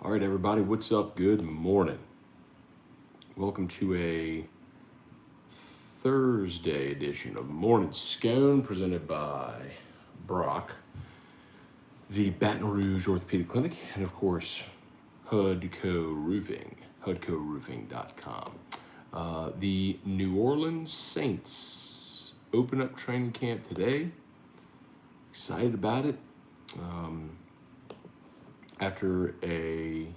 All right, everybody, what's up? Good morning. Welcome to a Thursday edition of Morning Scone presented by Brock, the Baton Rouge Orthopedic Clinic, and of course, HUDCO Roofing, HUDCOroofing.com. The New Orleans Saints open up training camp today. Excited about it. After an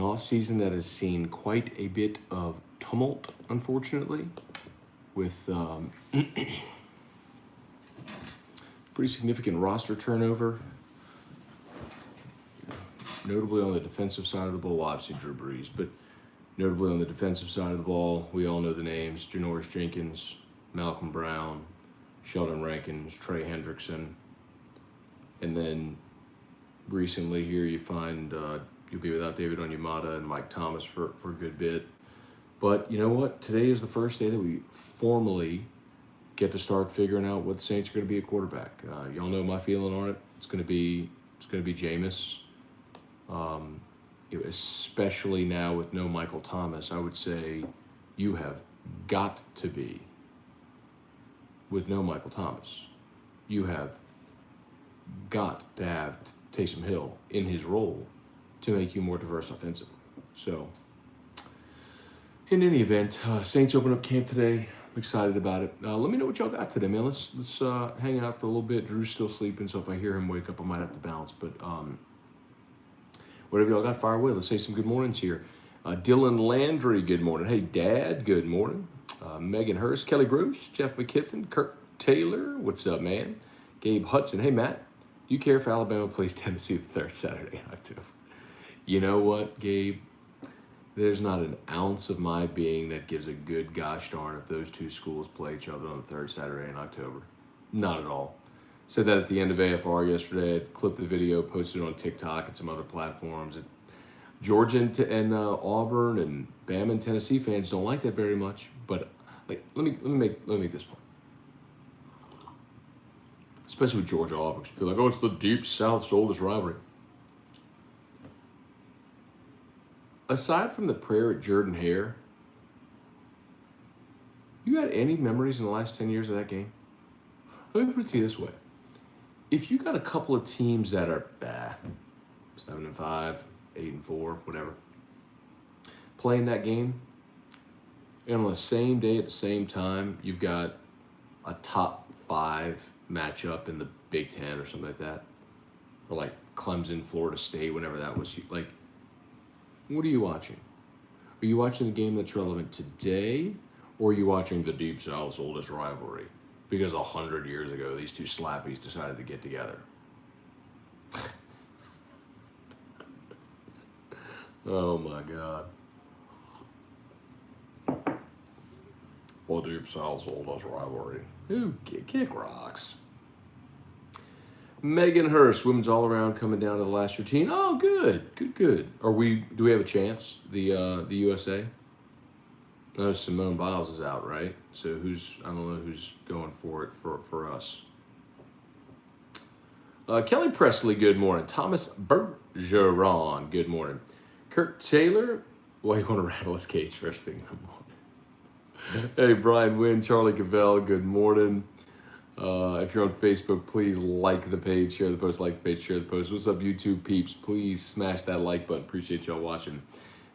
off season that has seen quite a bit of tumult, unfortunately, with pretty significant roster turnover, notably on the defensive side of the ball. Obviously Drew Brees, but notably on the defensive side of the ball, we all know the names: Janoris Jenkins, Malcolm Brown, Sheldon Rankins, Trey Hendrickson, and then recently here you find you'll be without David Onyemata and Mike Thomas for a good bit. But you know what? Today is the first day that we formally get to start figuring out what the Saints are going to be at quarterback. Y'all know my feeling on it. It's going to be Jameis. Especially now with no Michael Thomas, I would say you have got to be, with no Michael Thomas, you have got to have Taysom Hill in his role to make you more diverse offensively. So, in any event, Saints open up camp today. I'm excited about it. Let me know what y'all got today, man. Let's hang out for a little bit. Drew's still sleeping, so if I hear him wake up, I might have to bounce. But whatever y'all got, fire away. Let's say some good mornings here. Dylan Landry, good morning. Hey, Dad, good morning. Megan Hurst, Kelly Gross, Jeff McKiffin, Kirk Taylor, what's up, man? Gabe Hudson, hey, Matt. Do you care if Alabama plays Tennessee the third Saturday in October? You know what, Gabe? There's not an ounce of my being that gives a good gosh darn if those two schools play each other on the third Saturday in October. Not at all. Said that at the end of AFR yesterday. I clipped the video, posted it on TikTok and some other platforms. Georgia and Auburn and Bama and Tennessee fans don't like that very much. But let me make this point. Especially with Georgia Auburn, people are like, oh, it's the deep South's oldest rivalry. Aside from the prayer at Jordan Hare, you got any memories in the last 10 years of that game? Let me put it to you this way. If you got a couple of teams that are 7-5, 8-4, whatever, playing that game, and on the same day at the same time, you've got a top 5 matchup in the Big Ten or something like that, or like Clemson, Florida State, whenever that was, like, what are you watching? Are you watching the game that's relevant today, or are you watching the Deep South's oldest rivalry? Because 100 years ago, these two slappies decided to get together. Oh my God. Well, Deep South's oldest rivalry. Ooh, kick rocks. Megan Hurst, women's all-around, coming down to the last routine. Oh, good. Do we have a chance, the USA? I know Simone Biles is out, right? So I don't know who's going for it for us. Kelly Presley, good morning. Thomas Bergeron, good morning. Kirk Taylor, why you want to rattle his cage first thing in the morning? Hey, Brian Wynn, Charlie Cavell, good morning. If you're on Facebook, please like the page, share the post, like the page, share the post. What's up, YouTube peeps? Please smash that like button. Appreciate y'all watching.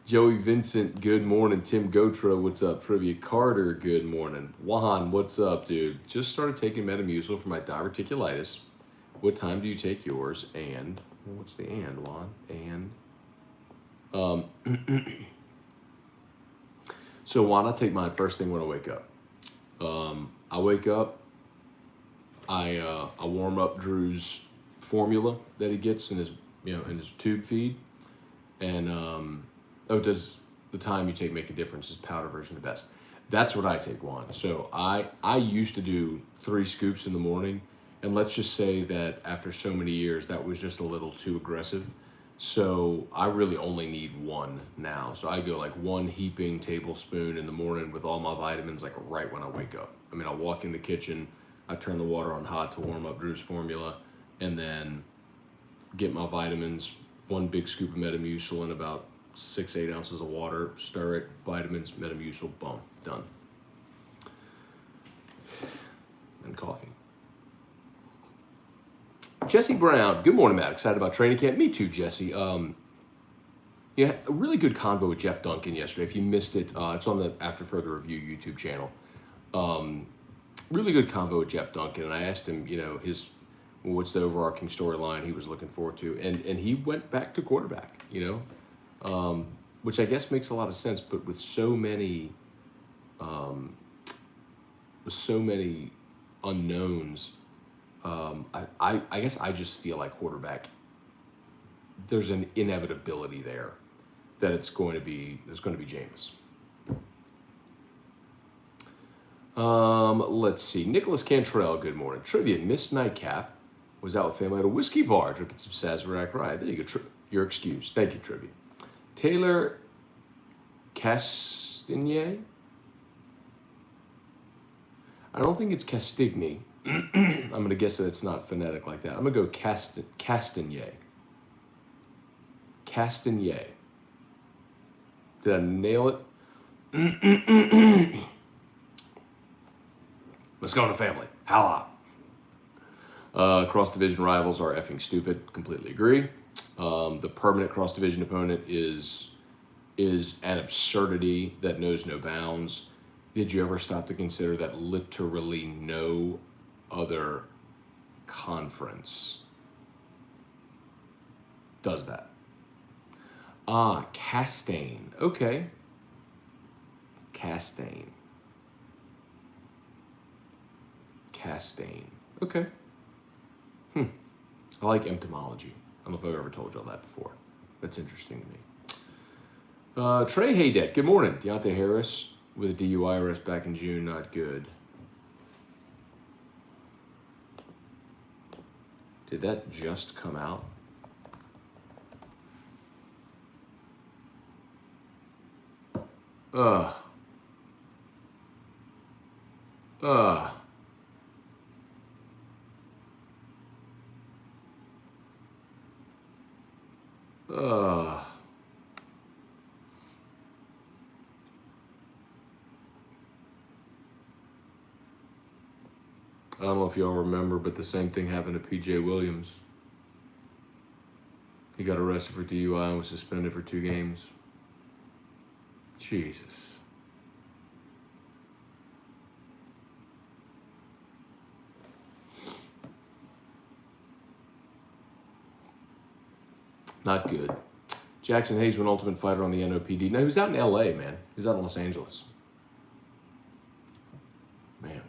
Joey Vincent, good morning. Tim Gotra, what's up? Trivia Carter, good morning. Juan, what's up, dude? Just started taking Metamucil for my diverticulitis. What time do you take yours? And what's the and, Juan? And so Juan, I take mine first thing when I wake up. I wake up. I warm up Drew's formula that he gets in his tube feed, and does the time you take make a difference? Is powder version the best? That's what I take, Juan. So I used to do 3 scoops in the morning, and let's just say that after so many years, that was just a little too aggressive. So I really only need 1 now. So I go like 1 heaping tablespoon in the morning with all my vitamins, like right when I wake up. I mean, I'll walk in the kitchen. I turn the water on hot to warm up Drew's formula, and then get my vitamins, 1 big scoop of Metamucil and about 6-8 ounces of water. Stir it, vitamins, Metamucil, boom, done. And coffee. Jesse Brown, good morning, Matt. Excited about training camp? Me too, Jesse. Yeah, a really good convo with Jeff Duncan yesterday. If you missed it, it's on the After Further Review YouTube channel. Really good convo with Jeff Duncan, and I asked him, what's the overarching storyline he was looking forward to, and he went back to quarterback, which I guess makes a lot of sense. But with so many unknowns, I guess I just feel like quarterback, there's an inevitability there that there's going to be Jameis. Let's see. Nicholas Cantrell, good morning. Trivia, missed nightcap. Was out with family at a whiskey bar drinking some Sazerac Rye. There you go. Your excuse. Thank you, Trivia. Taylor Castagnier. I don't think it's Castigny. I'm going to guess that it's not phonetic like that. I'm going to go Castagnier. Castagnier. Did I nail it? Let's go to family. Holla. Cross-division rivals are effing stupid. Completely agree. The permanent cross-division opponent is an absurdity that knows no bounds. Did you ever stop to consider that literally no other conference does that? Castaigne. Okay. Castaigne. Okay. I like entomology. I don't know if I've ever told y'all that before. That's interesting to me. Trey Haydeck, good morning. Deontay Harris with a DUI arrest back in June, not good. Did that just come out? I don't know if y'all remember, but the same thing happened to P.J. Williams. He got arrested for DUI and was suspended for 2 games. Jesus. Not good. Jackson Hayes, an Ultimate Fighter on the NOPD. No, he was out in L.A., man. He was out in Los Angeles. Man.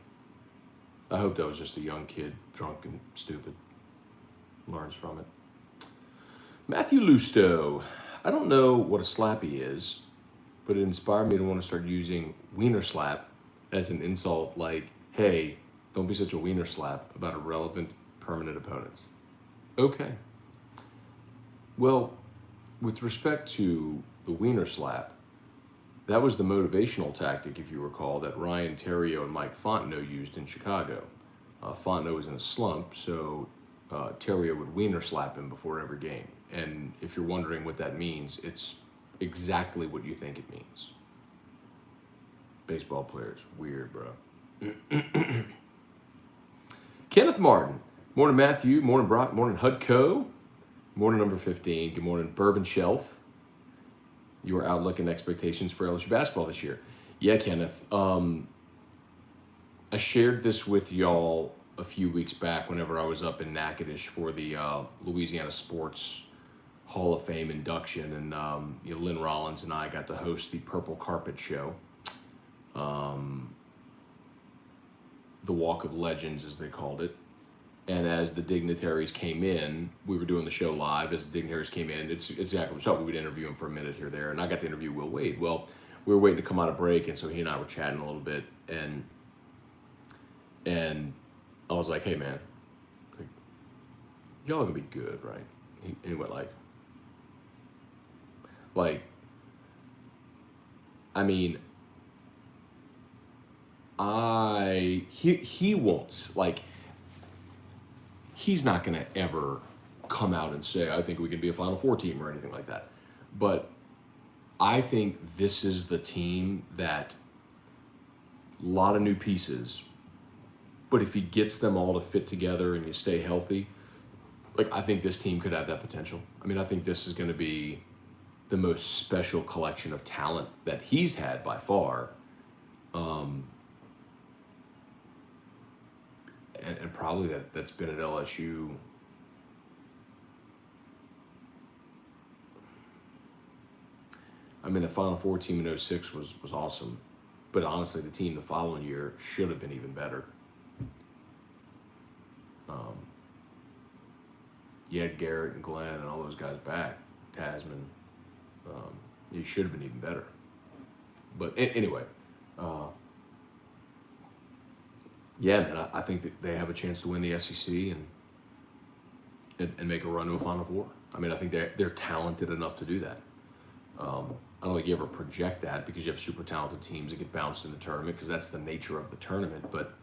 I hope that was just a young kid, drunk and stupid. Learns from it. Matthew Lusto. I don't know what a slappy is, but it inspired me to want to start using wiener slap as an insult, like, hey, don't be such a wiener slap about irrelevant permanent opponents. Okay. Well, with respect to the wiener slap, that was the motivational tactic, if you recall, that Ryan Theriot and Mike Fontenot used in Chicago. Fontenot was in a slump, so Theriot would wiener slap him before every game. And if you're wondering what that means, it's exactly what you think it means. Baseball players, weird, bro. Kenneth Martin. Morning, Matthew. Morning, Brock. Morning, Hudco. Morning, number 15. Good morning, Bourbon Shelf. Your outlook and expectations for LSU basketball this year. Yeah, Kenneth. I shared this with y'all a few weeks back whenever I was up in Natchitoches for the Louisiana Sports Hall of Fame induction, and Lynn Rollins and I got to host the Purple Carpet Show. The Walk of Legends, as they called it. And as the dignitaries came in, we were doing the show live. As the dignitaries came in, it's exactly what we would interview him for a minute here, there. And I got to interview Will Wade. Well, we were waiting to come out of break, and so he and I were chatting a little bit. And I was like, hey, man, y'all are going to be good, right? And he went I mean, he won't, he's not going to ever come out and say I think we can be a Final Four team or anything like that. But I think this is the team that a lot of new pieces, but if he gets them all to fit together and you stay healthy, like I think this team could have that potential. I mean, I think this is going to be the most special collection of talent that he's had by far. And probably that's been at LSU. I mean, the Final Four team in 06 was awesome. But honestly, the team the following year should have been even better. You had Garrett and Glenn and all those guys back. Tasman. You should have been even better. But anyway, yeah, man, I think that they have a chance to win the SEC and make a run to a Final Four. I mean, I think they're talented enough to do that. I don't think you ever project that because you have super talented teams that get bounced in the tournament because that's the nature of the tournament. But,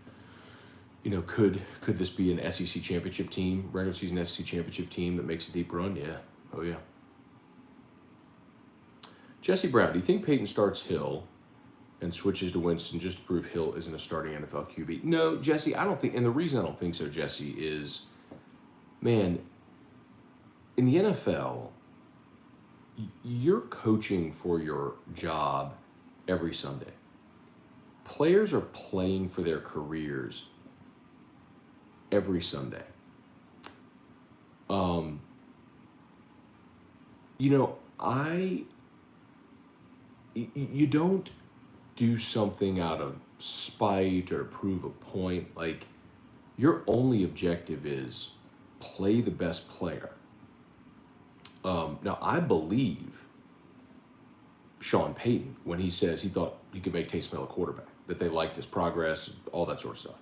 you know, could this be an SEC championship team, regular season SEC championship team that makes a deep run? Yeah. Oh, yeah. Jesse Brown, do you think Peyton starts Hill and switches to Winston just to prove Hill isn't a starting NFL QB? No, Jesse, I don't think, and the reason I don't think so, Jesse, is, man, in the NFL, you're coaching for your job every Sunday. Players are playing for their careers every Sunday. You know, you don't do something out of spite or to prove a point. Like, your only objective is play the best player. Now, I believe Sean Payton when he says he thought he could make Taysom Hill a quarterback, that they liked his progress, all that sort of stuff.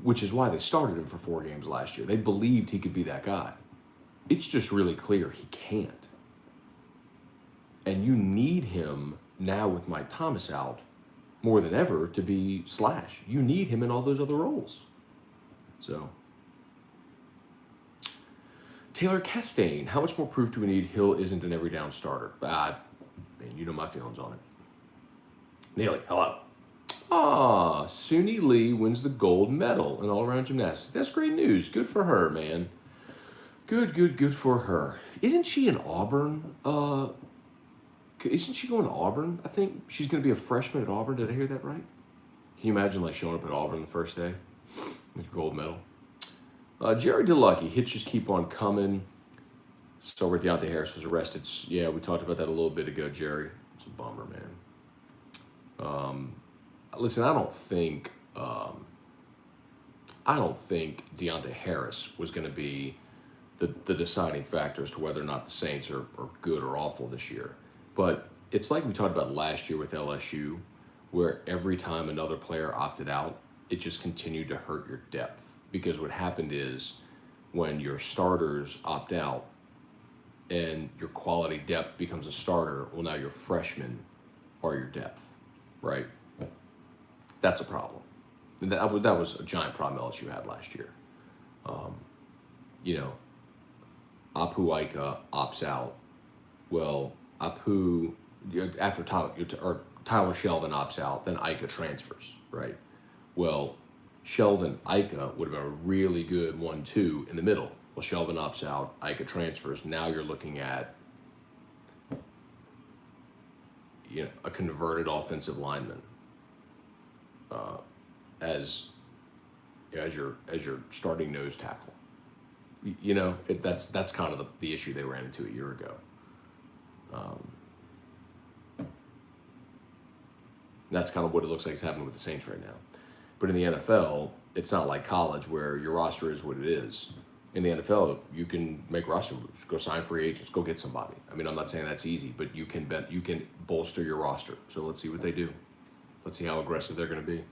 Which is why they started him for 4 games last year. They believed he could be that guy. It's just really clear he can't. And you need him now with Mike Thomas out more than ever to be Slash. You need him in all those other roles. So, Taylor Castaigne, how much more proof do we need Hill isn't an every down starter? Man, you know my feelings on it. Neely, hello. Suni Lee wins the gold medal in all-around gymnastics. That's great news. Good for her, man. Good for her. Isn't she in Auburn? Isn't she going to Auburn? I think she's going to be a freshman at Auburn. Did I hear that right? Can you imagine like showing up at Auburn the first day with a gold medal? Jerry DeLucky, hits just keep on coming. So where Deontay Harris was arrested. Yeah, we talked about that a little bit ago, Jerry. It's a bummer, man. Listen, I don't think Deontay Harris was going to be the deciding factor as to whether or not the Saints are good or awful this year. But it's like we talked about last year with LSU, where every time another player opted out, it just continued to hurt your depth. Because what happened is when your starters opt out and your quality depth becomes a starter, well, now your freshmen are your depth, right? That's a problem. And that was a giant problem LSU had last year. You know, Apu Ika opts out. Well, Apu, after Tyler Shelvin opts out, then Ika transfers, right? Well, Shelvin, Ika would have been a really good 1-2 in the middle. Well, Shelvin opts out, Ika transfers. Now you're looking at, you know, a converted offensive lineman as your starting nose tackle. You know, that's kind of the issue they ran into a year ago. That's kind of what it looks like is happening with the Saints right now. But in the NFL, it's not like college where your roster is what it is. In the NFL, you can make roster moves, go sign free agents, go get somebody. I mean, I'm not saying that's easy, but you can bolster your roster. So let's see what they do. Let's see how aggressive they're going to be.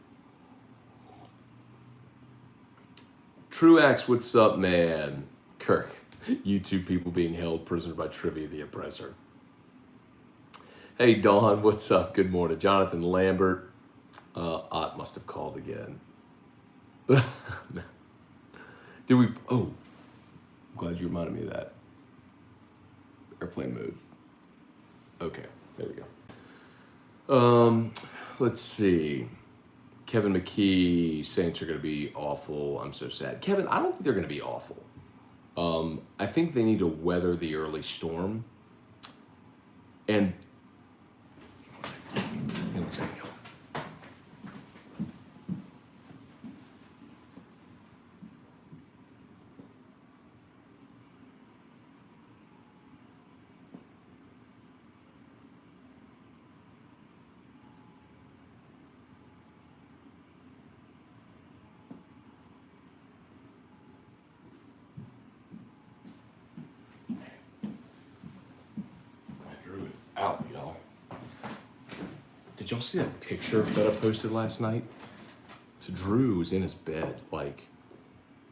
Truax, what's up, man? Kirk, you two people being held prisoner by Trivia the Oppressor. Hey, Dawn, what's up? Good morning. Jonathan Lambert. Ott must have called again. Did we? Oh, I'm glad you reminded me of that. Airplane mode. Okay, there we go. Let's see. Kevin McKee, Saints are going to be awful. I'm so sad. Kevin, I don't think they're going to be awful. I think they need to weather the early storm. And Drew is out, y'all. Did y'all see that picture that I posted last night? So Drew was in his bed, like,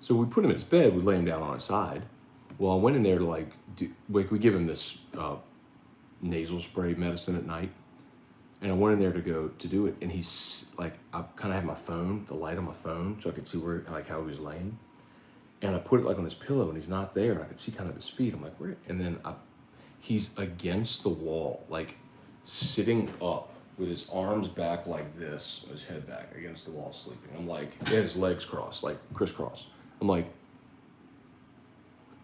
so we put him in his bed, we lay him down on his side. Well, I went in there to we give him this nasal spray medicine at night. And I went in there to go to do it. And he's like, I kind of had my phone, the light on my phone, so I could see where, like how he was laying. And I put it like on his pillow and he's not there. And I could see kind of his feet. I'm like, where? And then he's against the wall, like sitting up with his arms back like this, his head back against the wall sleeping. I'm like, he had his legs crossed, like crisscross. I'm like, what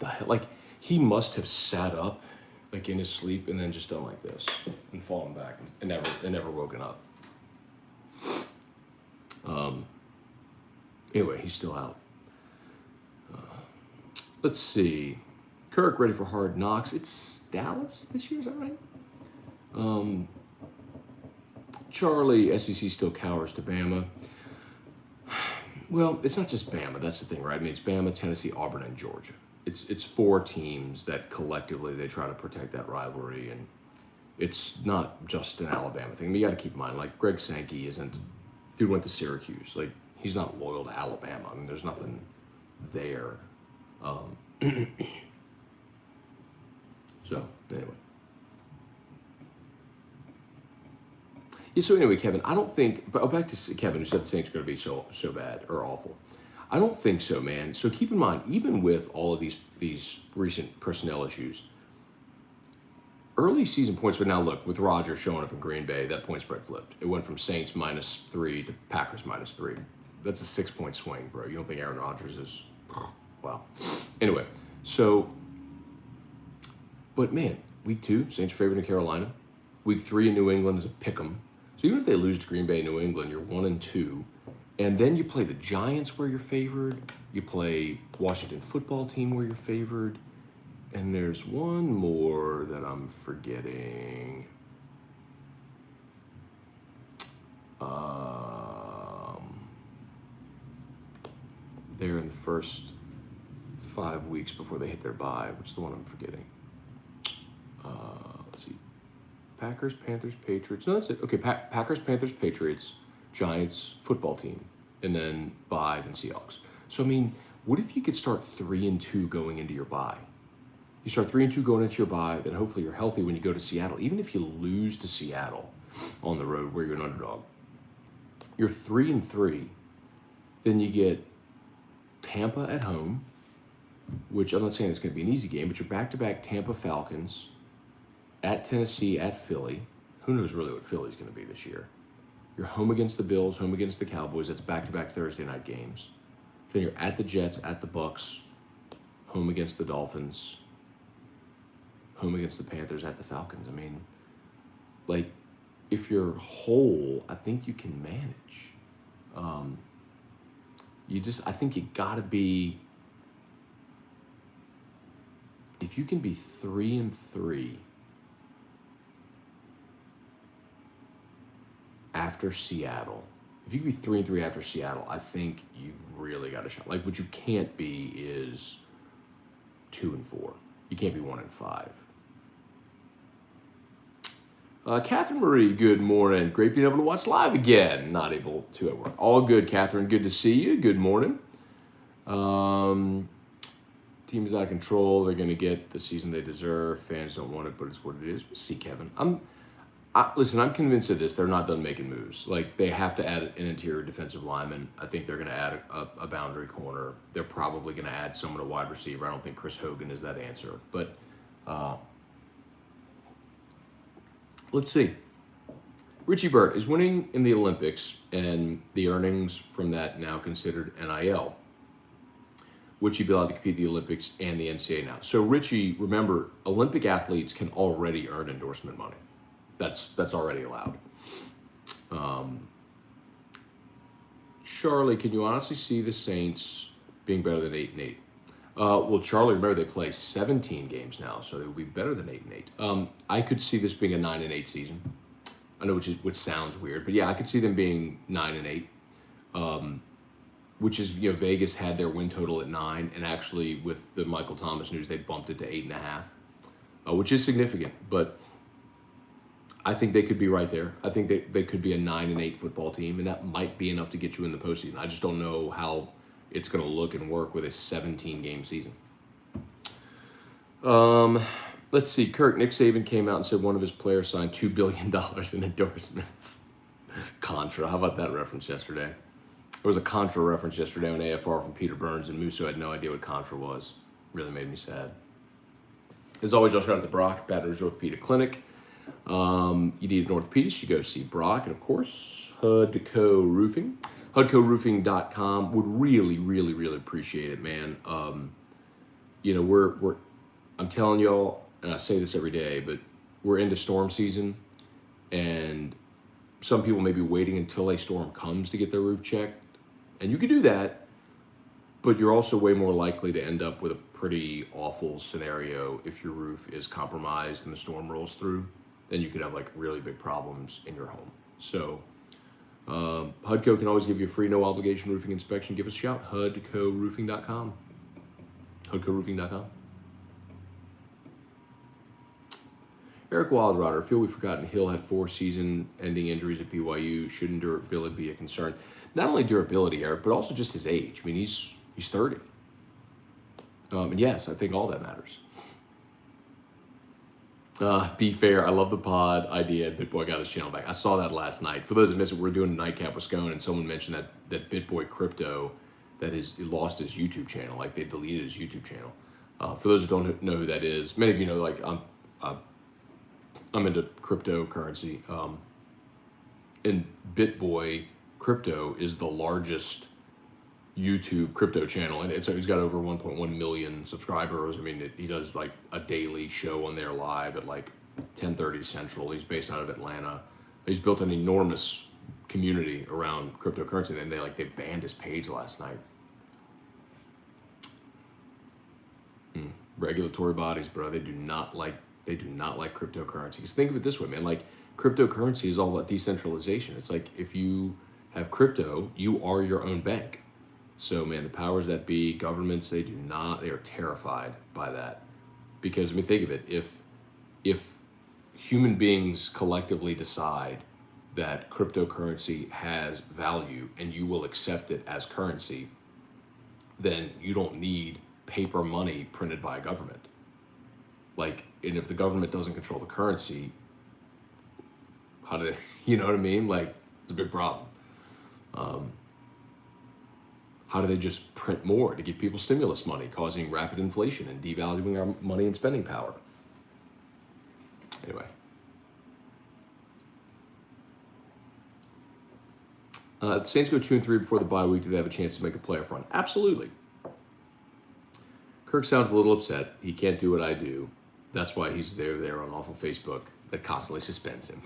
the hell? Like, he must have sat up, like in his sleep, and then just done like this and fallen back and never woken up. Anyway, he's still out. Let's see. Kirk ready for Hard Knocks. It's Dallas this year, is that right? Charlie, SEC still cowers to Bama. Well, it's not just Bama. That's the thing, right? I mean, it's Bama, Tennessee, Auburn, and Georgia. It's four teams that collectively they try to protect that rivalry, and it's not just an Alabama thing. I mean, you got to keep in mind, like Greg Sankey dude went to Syracuse. Like, he's not loyal to Alabama. I mean, there's nothing there. So anyway. Yeah, so anyway, Kevin, I don't think, but back to Kevin, who said the Saints are going to be so bad or awful. I don't think so, man. So keep in mind, even with all of these recent personnel issues, early season points, but now look, with Rodgers showing up in Green Bay, that point spread flipped. It went from Saints -3 to Packers -3. That's a 6-point swing, bro. You don't think Aaron Rodgers is, wow. Anyway, so, but man, week 2, Saints are favored in Carolina. Week 3 in New England is a pick 'em. So even if they lose to Green Bay, New England, you're 1-2. And then you play the Giants where you're favored. You play Washington football team where you're favored. And there's one more that I'm forgetting. They're in the first 5 weeks before they hit their bye, which is the one I'm forgetting. Let's see. Packers, Panthers, Patriots. No, that's it. Okay, Packers, Panthers, Patriots, Giants, football team, and then bye, then Seahawks. So, I mean, what if you could start 3-2 going into your bye? You start 3-2 going into your bye, then hopefully you're healthy when you go to Seattle. Even if you lose to Seattle on the road where you're an underdog, you're 3-3. Then you get Tampa at home, which I'm not saying it's going to be an easy game, but you're back-to-back Tampa Falcons, at Tennessee, at Philly. Who knows really what Philly's going to be this year? You're home against the Bills, home against the Cowboys. That's back-to-back Thursday night games. Then you're at the Jets, at the Bucks, home against the Dolphins, home against the Panthers, at the Falcons. I mean, like, if you're whole, I think you can manage. I think you got to be, if you can be 3-3 after Seattle, if you can be 3-3 after Seattle, I think you really got a shot. Like, what you can't be is 2-4. You can't be 1-5. Catherine Marie, good morning. Great being able to watch live again. Not able to at work. All good, Catherine. Good to see you. Good morning. Team is out of control. They're going to get the season they deserve. Fans don't want it, but it's what it is. We'll see, Kevin. Listen, I'm convinced of this. They're not done making moves. Like, they have to add an interior defensive lineman. I think they're going to add a boundary corner. They're probably going to add someone to wide receiver. I don't think Chris Hogan is that answer. But let's see. Richie Burt is winning in the Olympics, and the earnings from that now considered NIL. Would she be allowed to compete in the Olympics and the NCAA now? So Richie, remember, Olympic athletes can already earn endorsement money. That's already allowed. Charlie, can you honestly see the Saints being better than 8-8? Well, Charlie, remember they play 17 games now, so they will be better than 8-8. I could see this being a 9-8 season. I know which sounds weird, but yeah, I could see them being 9-8. Which is, Vegas had their win total at 9, and actually with the Michael Thomas news, they bumped it to 8.5, which is significant. But I think they could be right there. I think they could be a 9-8 football team, and that might be enough to get you in the postseason. I just don't know how it's going to look and work with a 17-game season. Let's see. Kirk, Nick Saban came out and said one of his players signed $2 billion in endorsements. Contra. How about that reference yesterday? There was a Contra reference yesterday on AFR from Peter Burns, and Musso had no idea what Contra was. Really made me sad. As always, I'll shout out to Brock, Baton Rouge Orthopedic Clinic. You need an orthopedist, you go see Brock. And of course, Hudco Roofing. HudcoRoofing.com. Would really, really, really appreciate it, man. I'm telling y'all, and I say this every day, but we're into storm season, and some people may be waiting until a storm comes to get their roof checked. And you can do that, but you're also way more likely to end up with a pretty awful scenario if your roof is compromised and the storm rolls through. Then you could have like really big problems in your home. So HUDCO can always give you a free no obligation roofing inspection. Give us a shout, HUDCORoofing.com. HUDCORoofing.com. Eric Wildrotter, I feel we've forgotten Hill had 4 season-ending injuries at BYU. Shouldn't durability be a concern? Not only durability, Eric, but also just his age. I mean, he's 30. And yes, I think all that matters. Be fair, I love the pod idea. BitBoy got his channel back. I saw that last night. For those that missed it, we're doing a nightcap with Scone, and someone mentioned that BitBoy Crypto he lost his YouTube channel, like they deleted his YouTube channel. For those that don't know who that is, many of you know, like I'm into cryptocurrency, and BitBoy Crypto is the largest YouTube crypto channel, and he's got over 1.1 million subscribers. I mean, he does like a daily show on there live at like 10:30 Central. He's based out of Atlanta. He's built an enormous community around cryptocurrency, and they banned his page last night. Regulatory bodies, bro, they do not like cryptocurrency. Because think of it this way, man, like cryptocurrency is all about decentralization. It's like if you have crypto, you are your own bank. So, man, the powers that be, governments, they are terrified by that. Because, I mean, think of it, if human beings collectively decide that cryptocurrency has value and you will accept it as currency, then you don't need paper money printed by a government. Like, and if the government doesn't control the currency, how do they, you know what I mean? Like, it's a big problem. How do they just print more to give people stimulus money, causing rapid inflation and devaluing our money and spending power? Anyway. The Saints go 2-3 before the bye week. Do they have a chance to make a playoff run? Absolutely. Kirk sounds a little upset. He can't do what I do. That's why he's there on awful Facebook that constantly suspends him.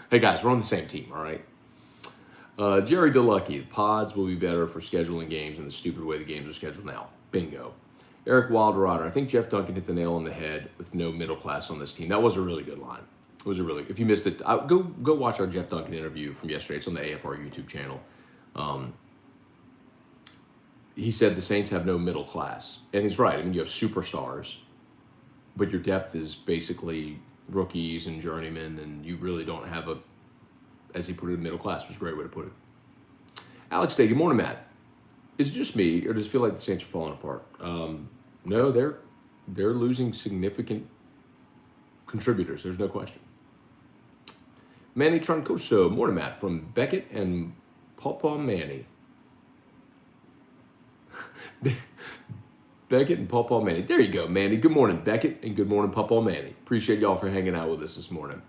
Hey guys, we're on the same team, all right? Jerry DeLucky, pods will be better for scheduling games in the stupid way the games are scheduled now. Bingo. Eric Wildrotter, I think Jeff Duncan hit the nail on the head with no middle class on this team. That was a really good line. It was if you missed it, go watch our Jeff Duncan interview from yesterday. It's on the AFR YouTube channel. He said the Saints have no middle class. And he's right. I mean, you have superstars, but your depth is basically rookies and journeymen, and you really don't have as he put it, middle class, was a great way to put it. Alex Day, good morning, Matt. Is it just me, or does it feel like the Saints are falling apart? No, they're losing significant contributors. There's no question. Manny Troncoso, morning, Matt, from Beckett and Pawpaw Manny. Beckett and Pawpaw Manny. There you go, Manny. Good morning, Beckett, and good morning, Pawpaw Manny. Appreciate y'all for hanging out with us this morning.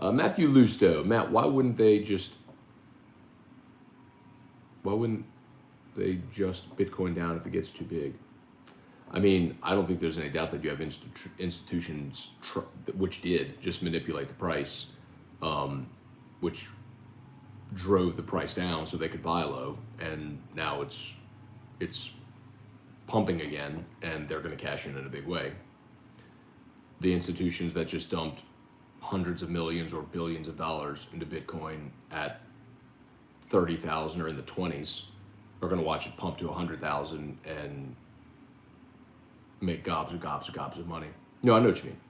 Matthew Lusto. Matt, why wouldn't they just Bitcoin down if it gets too big? I mean, I don't think there's any doubt that you have institutions which did just manipulate the price, which drove the price down so they could buy low, and now it's pumping again, and they're going to cash in a big way. The institutions that just dumped hundreds of millions or billions of dollars into Bitcoin at 30,000 or in the 20s are going to watch it pump to 100,000 and make gobs of money. No, I know what you mean.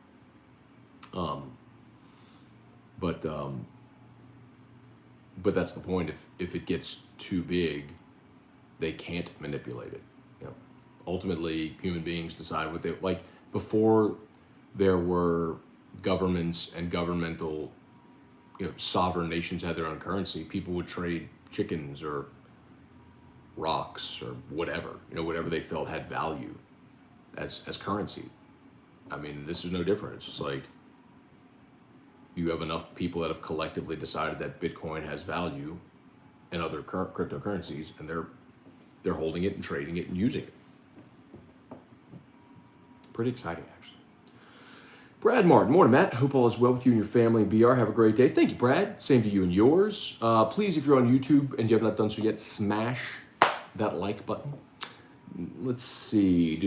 But that's the point. If it gets too big, they can't manipulate it. You know, ultimately, human beings decide what they like. Before there were governments and governmental, sovereign nations had their own currency, people would trade chickens or rocks or whatever, whatever they felt had value as currency. I mean, this is no different. It's just like you have enough people that have collectively decided that Bitcoin has value and other cryptocurrencies, and they're holding it and trading it and using it. Pretty exciting, actually. Brad Martin, morning, Matt. Hope all is well with you and your family and BR. Have a great day. Thank you, Brad. Same to you and yours. Please, if you're on YouTube and you have not done so yet, smash that like button. Let's see.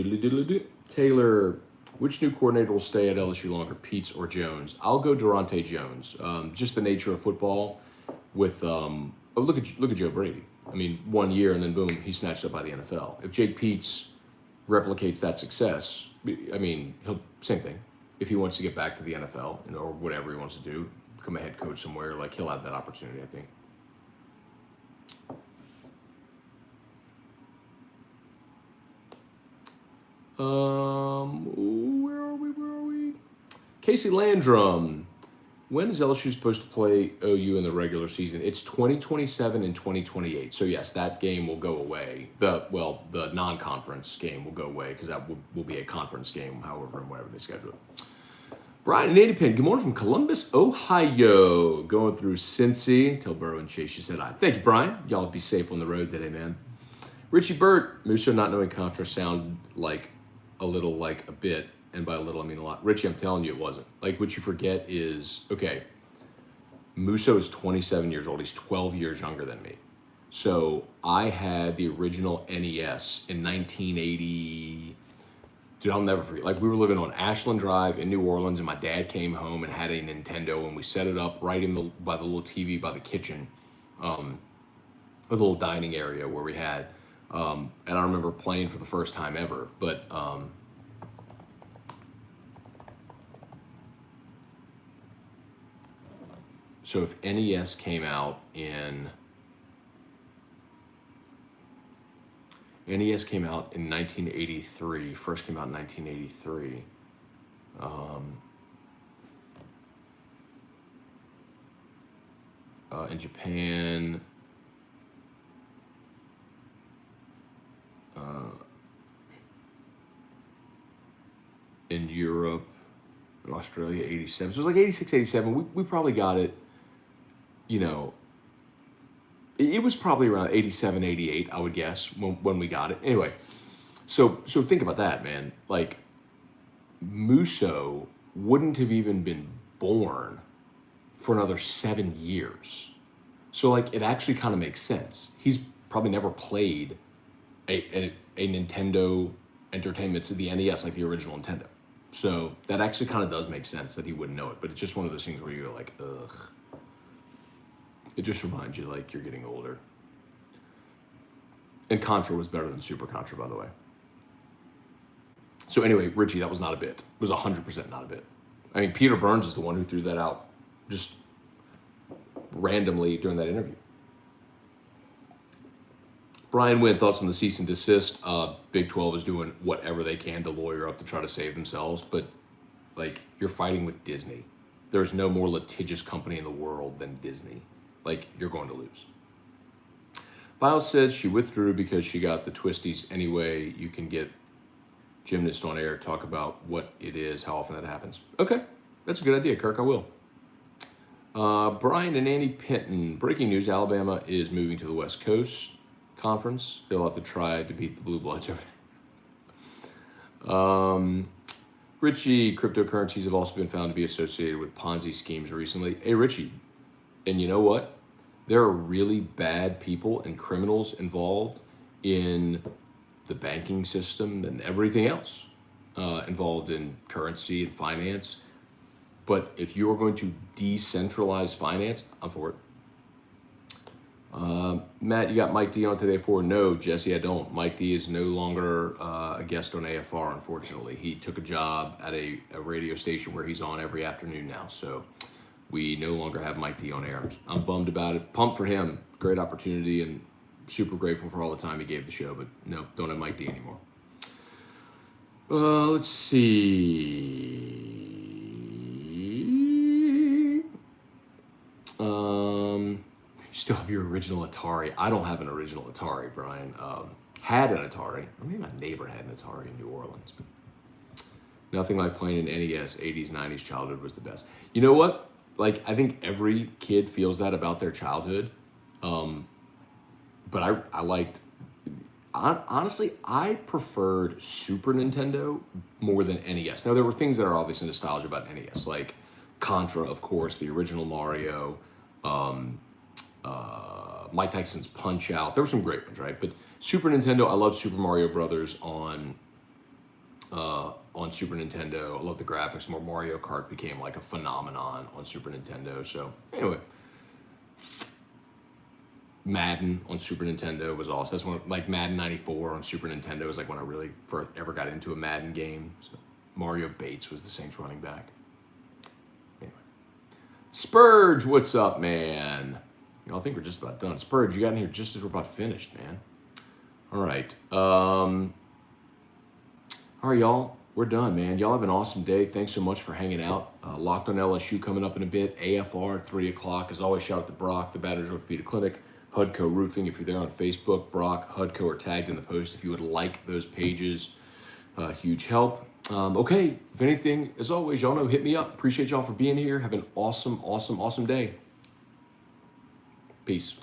Taylor, which new coordinator will stay at LSU longer, Peets or Jones? I'll go Durante Jones. Just the nature of football. With look at Joe Brady. I mean, 1 year and then boom, he's snatched up by the NFL. If Jake Peets replicates that success, I mean, same thing. If he wants to get back to the NFL, or whatever he wants to do, become a head coach somewhere, like he'll have that opportunity, I think. Where are we? Casey Landrum. When is LSU supposed to play OU in the regular season? It's 2027 and 2028. So yes, that game will go away. The non-conference game will go away because that will be a conference game, however and whatever they schedule it. Brian and Andy Pin, good morning from Columbus, Ohio. Going through Cincy. Tell Burrow and Chase you said hi. Thank you, Brian. Y'all be safe on the road today, man. Richie Burt, Musso not knowing Contra sound like a little like a bit. And by a little, I mean a lot. Richie, I'm telling you, it wasn't. Like, what you forget is, okay, Musso is 27 years old. He's 12 years younger than me. So I had the original NES in 1980. Dude, I'll never forget. Like, we were living on Ashland Drive in New Orleans, and my dad came home and had a Nintendo, and we set it up right by the little TV by the kitchen, a little dining area where we had. And I remember playing for the first time ever. But so if NES came out in 1983, first came out in 1983. In Japan, in Europe, in Australia, 87. So it was like 86, 87. We probably got it. It was probably around 87, 88, I would guess, when we got it. Anyway, so think about that, man. Like, Musso wouldn't have even been born for another 7 years. So, like, it actually kind of makes sense. He's probably never played a Nintendo Entertainment, to the NES, like the original Nintendo. So that actually kind of does make sense that he wouldn't know it. But it's just one of those things where you're like, ugh. It just reminds you like you're getting older. And Contra was better than Super Contra, by the way. So anyway, Richie, that was not a bit. It was 100% not a bit. I mean, Peter Burns is the one who threw that out just randomly during that interview. Brian Wynn, thoughts on the cease and desist. Big 12 is doing whatever they can to lawyer up to try to save themselves. But, like, you're fighting with Disney. There's no more litigious company in the world than Disney. Like, you're going to lose. Violet says she withdrew because she got the twisties anyway. You can get Gymnast on air, talk about what it is, how often that happens. Okay, that's a good idea, Kirk. I will. Brian and Annie Pinton. Breaking news, Alabama is moving to the West Coast Conference. They'll have to try to beat the Blue Bloods over. Richie, cryptocurrencies have also been found to be associated with Ponzi schemes recently. Hey, Richie, and you know what? There are really bad people and criminals involved in the banking system and everything else involved in currency and finance. But if you're going to decentralize finance, I'm for it. Matt, you got Mike D on today for? No, Jesse, I don't. Mike D is no longer a guest on AFR, unfortunately. He took a job at a radio station where he's on every afternoon now. So we no longer have Mike D on air. I'm bummed about it. Pumped for him. Great opportunity and super grateful for all the time he gave the show. But no, don't have Mike D anymore. Let's see. You still have your original Atari. I don't have an original Atari, Brian. Had an Atari. I mean, my neighbor had an Atari in New Orleans. But nothing like playing an NES. 80s, 90s childhood was the best. You know what? Like, I think every kid feels that about their childhood. But I liked, honestly, I preferred Super Nintendo more than NES. Now, there were things that are obviously nostalgia about NES, like Contra, of course, the original Mario, Mike Tyson's Punch-Out. There were some great ones, right? But Super Nintendo, I love Super Mario Brothers on Super Nintendo. I love the graphics. More Mario Kart became like a phenomenon on Super Nintendo. So anyway, Madden on Super Nintendo was awesome. That's when, like, Madden 94 on Super Nintendo was like when I really first ever got into a Madden game. So Mario Bates was the Saints running back. Anyway, Spurge, what's up, man? You know, I think we're just about done. Spurge, you got in here just as we're about finished, man. All right. All right, y'all. We're done, man. Y'all have an awesome day. Thanks so much for hanging out. Locked on LSU coming up in a bit. AFR at 3 o'clock. As always, shout out to Brock, the Batters Orthopedic Clinic, Hudco Roofing. If you're there on Facebook, Brock, Hudco are tagged in the post. If you would like those pages, huge help. Okay, if anything, as always, y'all know, hit me up. Appreciate y'all for being here. Have an awesome, awesome, awesome day. Peace.